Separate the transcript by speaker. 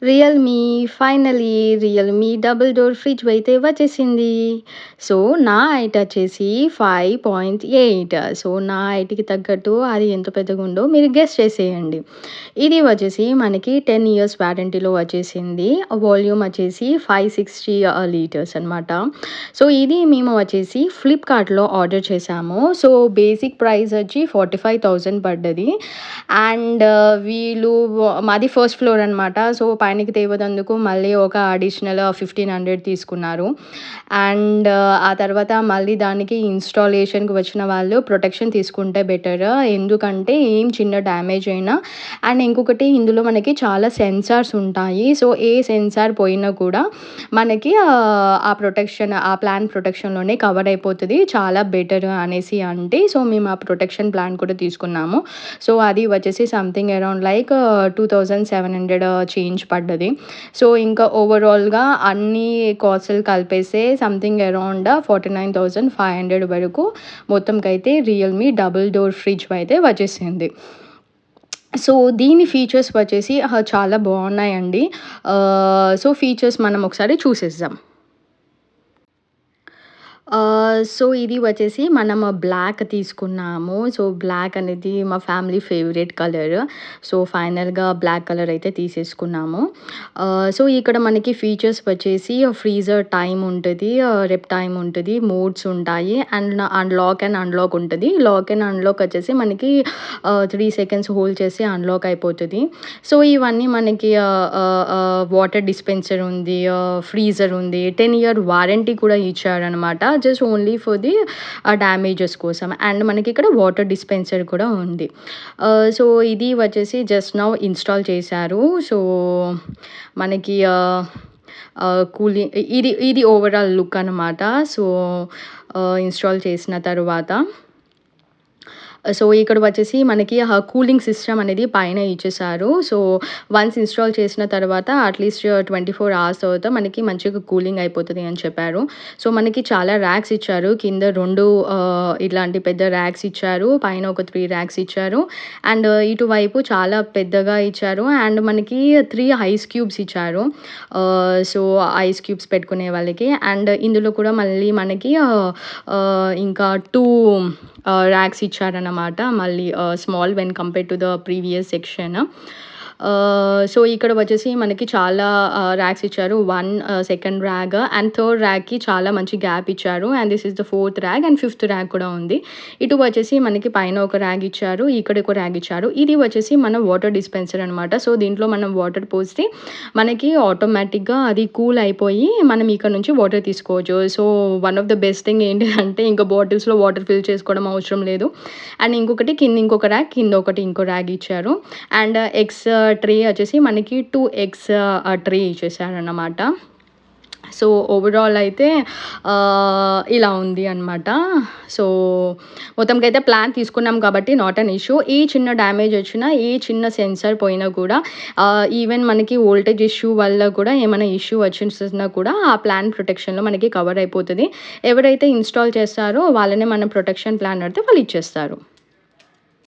Speaker 1: Realme Realme double door fridge అయితే వచ్చేసింది. So, నా హైట్ వచ్చేసి 5.8. సో, నా హైట్‌కి తగ్గట్టు అది ఎంత పెద్దగుందో మీరు గెస్ చేసేయండి. ఇది వచ్చేసి మనకి 10 ఇయర్స్ వారంటీలో వచ్చేసింది. వాల్యూమ్ వచ్చేసి 560 లీటర్స్ అనమాట. సో, ఇది మేము వచ్చేసి ఫ్లిప్‌కార్ట్‌లో ఆర్డర్ చేశాము. సో, బేసిక్ ప్రైస్ వచ్చి 45,000 పడ్డది. అండ్ మాది ఫస్ట్ ఫ్లోర్ అనమాట. సో, పైనకి తేవదందుకు మళ్ళీ ఒక అడిషనల్ 1,500 తీసుకున్నారు. అండ్ ఆ తర్వాత మళ్ళీ దానికి ఇన్‌స్టాలేషన్‌కి వచ్చిన వాళ్ళు ప్రొటెక్షన్ తీసుకుంటే బెటర్. ఎందుకంటే ఏం చిన్న డ్యామేజ్ అయినా అండ్ ఇంకొకటి ఇందులో మనకి చాలా సెన్సార్స్ ఉంటాయి. సో, ఏ సెన్సార్ పోయినా కూడా మనకి ఆ ప్రొటెక్షన్ ఆ ప్లాన్ ప్రొటెక్షన్‌లోనే కవర్ అయిపోతది. చాలా బెటర్ అనేసి అంటే సో, మేము ఆ ప్రొటెక్షన్ ప్లాన్ కూడా తీసుకున్నాము. సో, అది వచ్చేసి సంథింగ్ అరౌండ్ లైక్ 2,700 చేంజ్ పడ్డది. సో, ఇంకా ఓవరాల్‌గా అన్ని కాస్ట్‌లు కలిపేస్తే సంథింగ్ అరౌండ్ 49,500 వరకు మొత్తంకైతే రియల్‌మీ డబుల్ డోర్ ఫ్రిడ్జ్ అయితే వచ్చేసింది. సో, దీని ఫీచర్స్ వచ్చేసి చాలా బావున్నాయండి. సో, ఫీచర్స్ మనం ఒకసారి చూసేద్దాం. సో, ఇది వచ్చేసి మనం బ్లాక్ తీసుకున్నాము. సో, బ్లాక్ అనేది మా ఫ్యామిలీ ఫేవరెట్ కలర్. సో, ఫైనల్‌గా బ్లాక్ కలర్ అయితే తీసేసుకున్నాము. సో, ఇక్కడ మనకి ఫీచర్స్ వచ్చేసి ఫ్రీజర్ టైమ్ ఉంటది. రెప్ టైమ్ ఉంటది. మోడ్స్ ఉంటాయి. అండ్ లాక్ అండ్ అన్‌లాక్ ఉంటది. లాక్ అండ్ అన్‌లాక్ వచ్చేసి మనకి 3 సెకండ్స్ హోల్డ్ చేసి అన్‌లాక్ అయిపోతది. సో, ఇవన్నీ మనకి వాటర్ డిస్పెన్సర్ ఉంది. ఫ్రీజర్ ఉంది. 10 ఇయర్ వారంటీ కూడా ఇచ్చారనమాట. Just only for the damages కోసం. అండ్ మనకిక్కడ వాటర్ డిస్పెన్సర్ కూడా ఉంది. సో, ఇది వచ్చేసి జస్ట్ నౌ ఇన్‌స్టాల్ చేశారు. సో, మనకి కూలింగ్ ఇది ఓవరాల్ లుక్ అనమాట. సో, ఇన్‌స్టాల్ చేసిన తరువాత సో, ఇక్కడ వచ్చేసి మనకి కూలింగ్ సిస్టమ్ అనేది పైన ఇచ్చేశారు. సో, వన్స్ ఇన్‌స్టాల్ చేసిన తర్వాత అట్‌లీస్ట్ 24 అవర్స్ తర్వాత మనకి మంచిగా కూలింగ్ అయిపోతది అని చెప్పారు. సో, మనకి చాలా ర్యాక్స్ ఇచ్చారు. కింద 2 ఇట్లాంటి పెద్ద ర్యాక్స్ ఇచ్చారు. పైన ఒక 3 ర్యాక్స్ ఇచ్చారు. అండ్ ఇటువైపు చాలా పెద్దగా ఇచ్చారు. అండ్ మనకి 3 ఐస్ క్యూబ్స్ ఇచ్చారు. సో, ఐస్ క్యూబ్స్ పెట్టుకునే వాళ్ళకి. అండ్ ఇందులో కూడా మళ్ళీ మనకి ఇంకా 2 ర్యాక్స్ ఇచ్చారనమాట. మళ్ళీ small when compared to the previous section. So, ఇక్కడ వచ్చేసి మనకి చాలా ర్యాక్స్ ఇచ్చారు. 1 సెకండ్ ర్యాక్ అండ్ థర్డ్ ర్యాక్‌కి చాలా మంచి గ్యాప్ ఇచ్చారు. And this is the fourth rack and fifth rack కూడా ఉంది. ఇటు వచ్చేసి మనకి పైన ఒక ర్యాక్ ఇచ్చారు. ఇక్కడ ఒక ర్యాక్ ఇచ్చారు. ఇది వచ్చేసి మన వాటర్ డిస్పెన్సర్ అనమాట. సో, దీంట్లో మనం వాటర్ పోస్తే మనకి ఆటోమేటిక్‌గా అది కూల్ అయిపోయి మనం ఇక్కడ నుంచి వాటర్ తీసుకోవచ్చు. So, one of the best thing ఏంటిదంటే ఇంకా బాటిల్స్‌లో వాటర్ ఫిల్ చేసుకోవడం అవసరం లేదు. అండ్ ఇంకొకటి కింద ఇంకొక ర్యాక్, కింద ఒకటి ఇంకో ర్యాక్ ఇచ్చారు. అండ్ ట్రే వచ్చేసి మనకి 2 ఎగ్స్ ట్రే ఇచ్చేసారన్నమాట. సో, ఓవరాల్ అయితే ఇలా ఉంది అనమాట. సో, మొత్తంకైతే ప్లాన్ తీసుకున్నాం కాబట్టి నాట్ అన్ ఇష్యూ. ఏ చిన్న డ్యామేజ్ వచ్చినా, ఏ చిన్న సెన్సార్ పోయినా కూడా ఈవెన్ మనకి వోల్టేజ్ ఇష్యూ వల్ల కూడా ఏమైనా ఇష్యూ వచ్చేసినా కూడా ఆ ప్లాన్ ప్రొటెక్షన్‌లో మనకి కవర్ అయిపోతది. ఎవరైతే ఇన్‌స్టాల్ చేస్తారో వాళ్ళనే మనం ప్రొటెక్షన్ ప్లాన్ అడిగితే వాళ్ళు ఇచ్చేస్తారు.